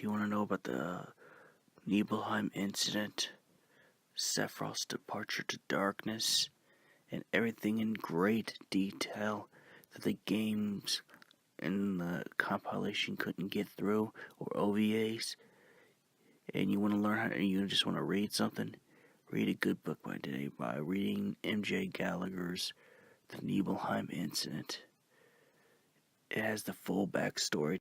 If you want to know about the Nibelheim incident, Sephiroth's departure to darkness, and everything in great detail that the games and the compilation couldn't get through, or OVAs, and you want to learn how, and you just want to read something, read a good book by reading M.J. Gallagher's The Nibelheim Incident. It has the full backstory.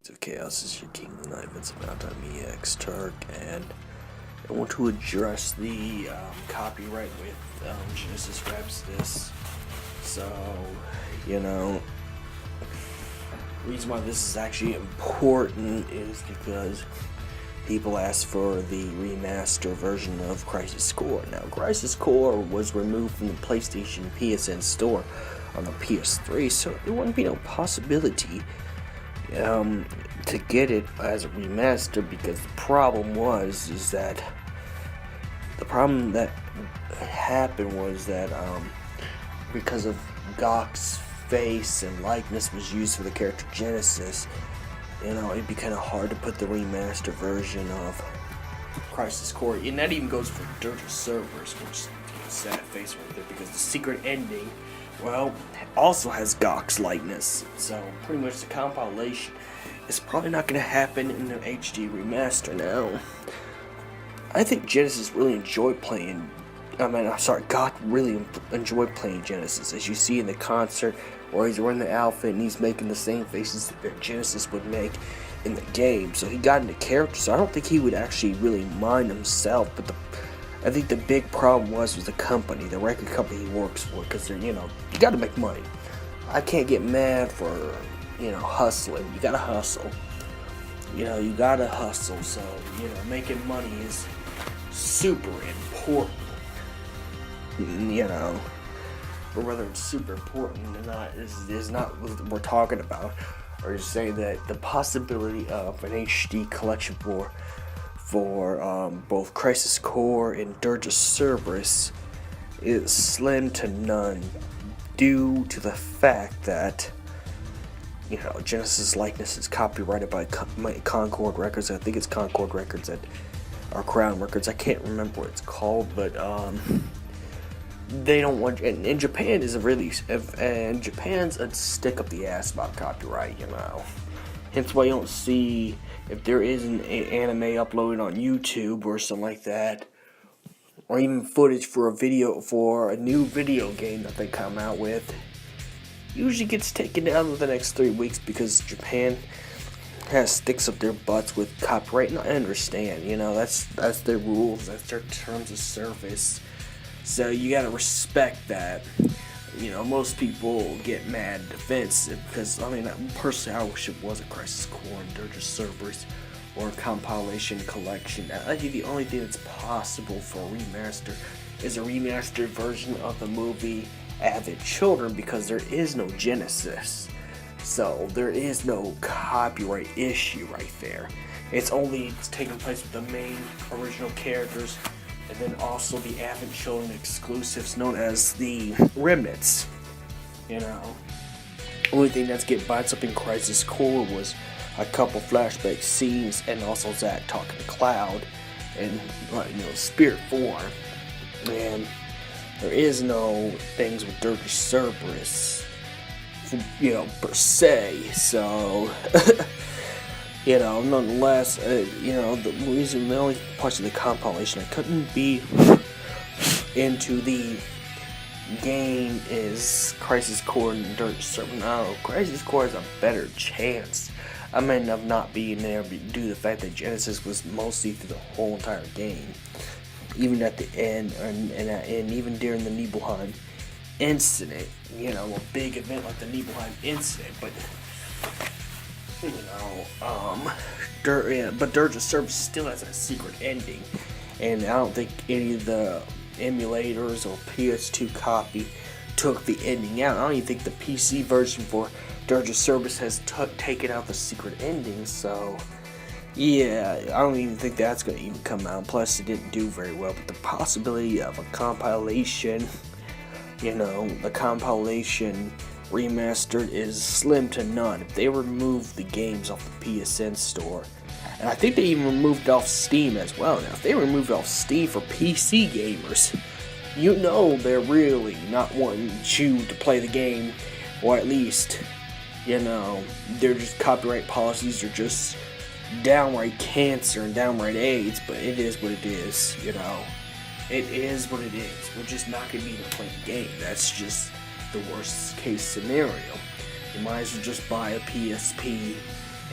Of Chaos is your king of the night. It's about EX Turk, and I want to address the copyright with Genesis Rhapsodos. So, the reason why this is actually important is because people asked for the remaster version of Crisis Core. Now, Crisis Core was removed from the PlayStation PSN store on the PS3, so there wouldn't be no possibility to get it as a remaster, because the problem that happened was that because of Gackts' face and likeness was used for the character Genesis, it'd be kind of hard to put the remaster version of Crisis Core, and that even goes for Dirge servers, which is a sad face right there, because the secret ending, also has Gackts' likeness. So pretty much the compilation is probably not going to happen in the HD remaster. Now, I think Genesis really enjoyed playing. Gack really enjoyed playing Genesis, as you see in the concert where he's wearing the outfit and he's making the same faces that Genesis would make in the game. So he got into character. So I don't think he would actually really mind himself. But I think the big problem was the company, the record company he works for, because they're, you got to make money. I can't get mad for, hustling. You got to hustle. You got to hustle. So, making money is super important. But whether it's super important or not is not what we're talking about. Or just saying that the possibility of an HD collection for both Crisis Core and Dirge Cerberus is slim to none, due to the fact that Genesis likeness is copyrighted by Concord Records. I think it's Concord Records or Crown Records. I can't remember what it's called, but they don't want. And Japan is and Japan's a stick up the ass about copyright. Hence why you don't see, if there is an anime uploaded on YouTube or something like that, or even footage for a new video game that they come out with, usually gets taken down within the next 3 weeks, because Japan has sticks up their butts with copyright. And I understand, that's their rules, that's their terms of service. So you gotta respect that. Most people get mad defensive because, personally, I wish it was a Crisis Core and Dirge Cerberus or a compilation collection. I think the only thing that's possible for a remaster is a remastered version of the movie Avid Children, because there is no Genesis. So there is no copyright issue right there. It's taking place with the main original characters, and then also the Avid Children exclusives known as the Remnants. Only thing that's getting bites up in Crisis Core was a couple flashback scenes, and also Zack talking to Cloud in spirit form. And there is no things with Dirge Cerberus, per se. So nonetheless, the only parts of the compilation I couldn't be into the game is Crisis Core and Dirge Cerberus. No, Crisis Core has a better chance, of not being there due to the fact that Genesis was mostly through the whole entire game, even at the end, and even during the Nibelheim incident. A big event like the Nibelheim incident, but but Dirge Cerberus still has a secret ending, and I don't think any of the emulators or PS2 copy took the ending out. I don't even think the PC version for Dirge Service has taken out the secret ending, so yeah, I don't even think that's going to even come out. Plus, it didn't do very well. But the possibility of a compilation, the compilation remastered is slim to none. If they remove the games off the PSN store, and I think they even removed it off Steam as well. Now, if they removed it off Steam for PC gamers, they're really not wanting you to play the game, or at least, they're just copyright policies are just downright cancer and downright AIDS, but it is what it is, It is what it is. We're just not going to be able to play the game. That's just the worst case scenario. You might as well just buy a PSP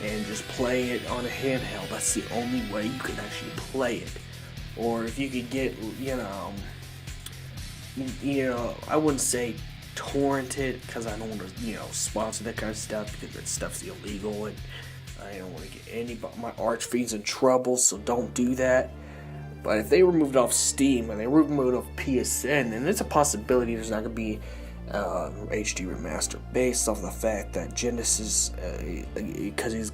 and just play it on a handheld. That's the only way you can actually play it. Or if you could get, I wouldn't say torrent it, because I don't want to, sponsor that kind of stuff, because that stuff's illegal, and I don't want to get my arch fiends in trouble, so don't do that. But if they remove it off Steam and they remove it off PSN, then it's a possibility there's not going to be HD remaster based off the fact that Genesis, because he's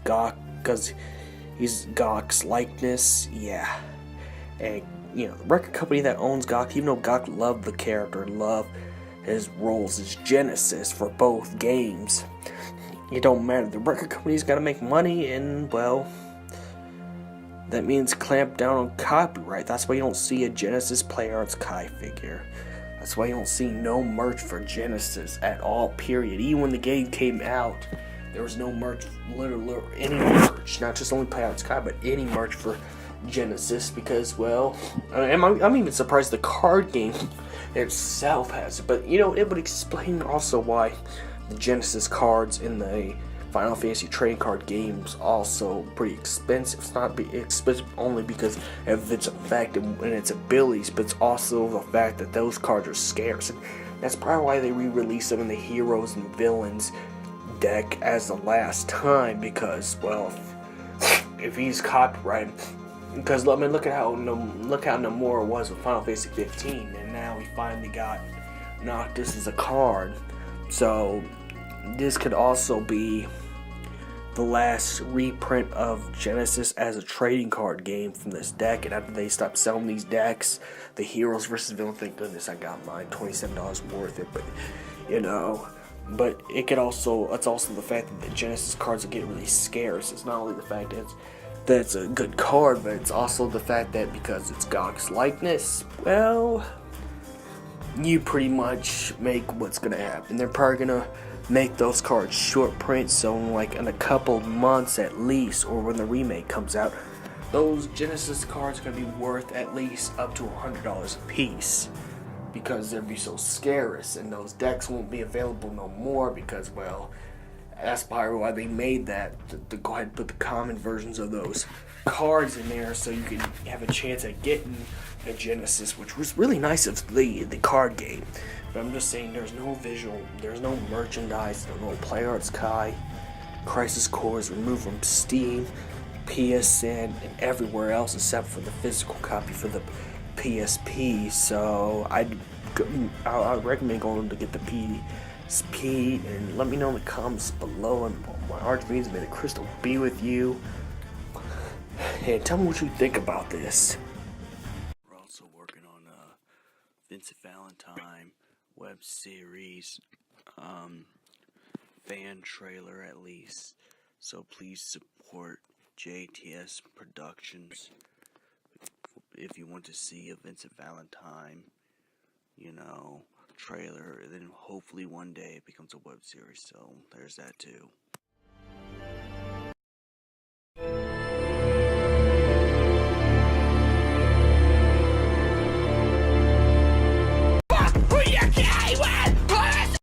Gackts likeness, yeah. And the record company that owns Gackts, even though Gackts loved the character, loved his roles as Genesis for both games, it don't matter. The record company's got to make money, and well, that means clamp down on copyright. That's why you don't see a Genesis PlayArts Kai figure. That's why you don't see no merch for Genesis at all, period. Even when the game came out, there was no merch, literally any merch, not just only PlayArts Kai, but any merch for Genesis, because, well, I'm even surprised the card game itself has it. But, it would explain also why the Genesis cards in the Final Fantasy trading card games also pretty expensive. It's not expensive only because of its effect and its abilities, but it's also the fact that those cards are scarce. And that's probably why they re-released them in the Heroes and Villains deck as the last time, because, well, if he's copyrighted, because look at how Nomura was with Final Fantasy 15, and now we finally got Noctis as a card. So this could also be the last reprint of Genesis as a trading card game from this deck. And after they stop selling these decks, the Heroes vs. Villains, thank goodness I got mine, $27 worth it. But but it's also the fact that the Genesis cards are getting really scarce. It's not only the fact that it's a good card, but it's also the fact that because it's Gackts likeness, well, you pretty much make what's gonna happen. They're probably gonna make those cards short print, so in a couple months at least, or when the remake comes out, those Genesis cards are gonna be worth at least up to $100 a piece, because they'll be so scarce, and those decks won't be available no more, because, well, that's probably why they made that, to go ahead and put the common versions of those cards in there so you can have a chance at getting a Genesis, which was really nice of the card game. But I'm just saying, there's no visual, there's no merchandise, there's no PlayArts Kai. Crisis Core is removed from Steam, PSN, and everywhere else except for the physical copy for the PSP. So I'd recommend going to get the PSP, and let me know in the comments below. And my archfiends, may the crystal be with you. And tell me what you think about this. We're also working on a Vincent Valentine web series, fan trailer at least. So please support JTS Productions if you want to see a Vincent Valentine, trailer. And then hopefully one day it becomes a web series. So there's that too.